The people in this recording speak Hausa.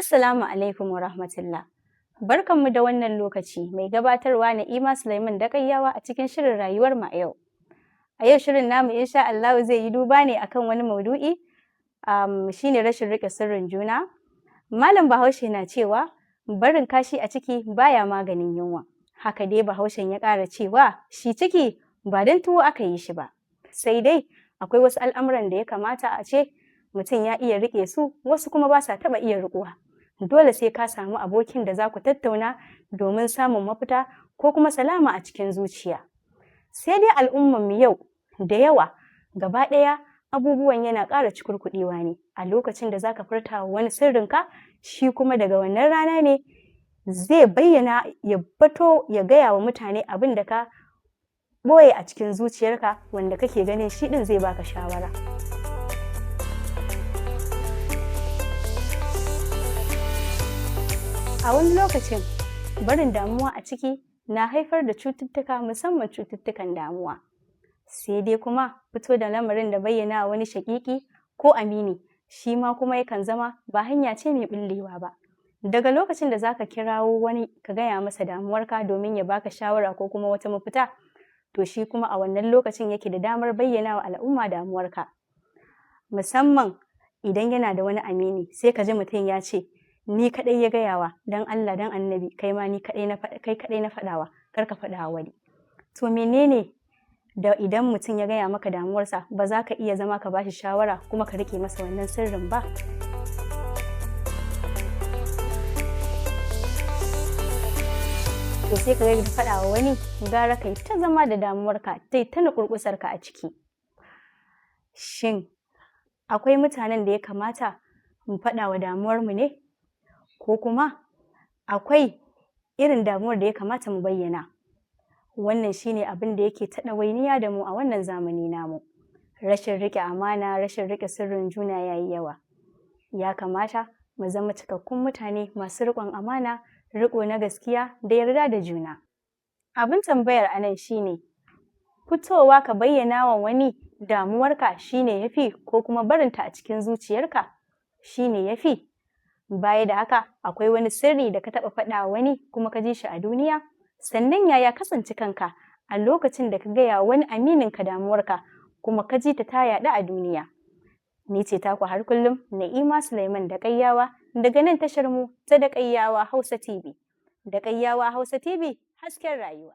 Assalamu alaikum wa rahmatullah. Barkanmu da wannan lokaci, mai gabatarwa Na'ima Sulaiman Dakayyawa a cikin shirin rayuwar mu a yau. A yau shirin namu insha Allahu zai yi duba ne akan wani maudu'i shine rashin riƙe sirrin juna. Malam Bahaushe na cewa barin kashi a ciki baya maganin yunwa. Haka dai Bahaushen ya ƙara cewa shi ciki ba don tuwo aka yi shi ba. Sai dai akwai wasu al'amuran da ya kamata a ce mutum ya iya riƙe su, wasu kuma ba sa taɓa iya riƙuwa. Dole sai ka samu abokin da za ku tattauna domin samun mafita ko kuma salama a cikin zuciya. Sai dai al'ummarmu yau da yawa gaba ɗaya abubuwan yana ƙara cikurkuɗewa ne. A lokacin da za ka furta wa wani sirrinka, shi kuma daga wannan rana ne zai bayyana ya bato ya gaya wa mutane abin da ka ɓoye a cikin zuciyarka, wanda kake ganin shi ɗin zai baka shawara. A wani lokacin barin damuwa a ciki na haifar da cututtuka, musamman cututtukan damuwa. Sai dai kuma fito da lamarin da bayyana wani shaƙiƙi ko amini, shi ma kuma yakan zama ba hanya ce mai ɓullewa ba. Daga lokacin da za ka kirawo wani ka gaya masa damuwarka domin ya baka shawara ko kuma wata mafita, to shi kuma a wannan lokacin yake da damar bayyana wa al'umma damuwarka. Musamman idan yana da wani amini, sai ka ji mutum ya ce, ni kaɗai ya gayawa, don Allah don Annabi, kai ma kai kaɗai na faɗawa, kar ka faɗa wani. To menene da idan mutum ya gaya maka damuwarsa ba za ka iya zama ka bashi shawara kuma ka riƙe masa wannan sirrin ba? To sai ka ga faɗa wa wani, gara kai ta zama da damuwarka, ta nukurkusarka a ciki. Shin akwai mutanen da ya kamata mu faɗa wa damuwarmu ne? Ko kuma akwai irin damuwar da ya kamata mu bayyana? Wannan shine abin da yake ta ɗawainiya da mu a wannan zamani namu. Rashin riƙe amana, rashin riƙe sirrin juna ya yi yawa. Ya kamata mu zama cikakkun mutane masu riƙon amana, riƙo na gaskiya da yarda da juna. Abin tambayar anan shine, fitowa ka bayyana wa wani damuwarka shine yafi, ko kuma barinta a cikin zuciyarka shine yafi? Baya da haka, akwai wani sirri da ka taɓa faɗa wani kuma ka ji shi a duniya? Sannan yaya kasance kanka a lokacin da ka gaya wani amininka damuwarka kuma ka ji ta yaɗu a duniya? Ni ce taku har kullum Na'ima Sulaiman Dakayyawa, daga nan tashar mu ta Dakayyawa Hausa TV. Dakayyawa Hausa TV, hasken rayuwa.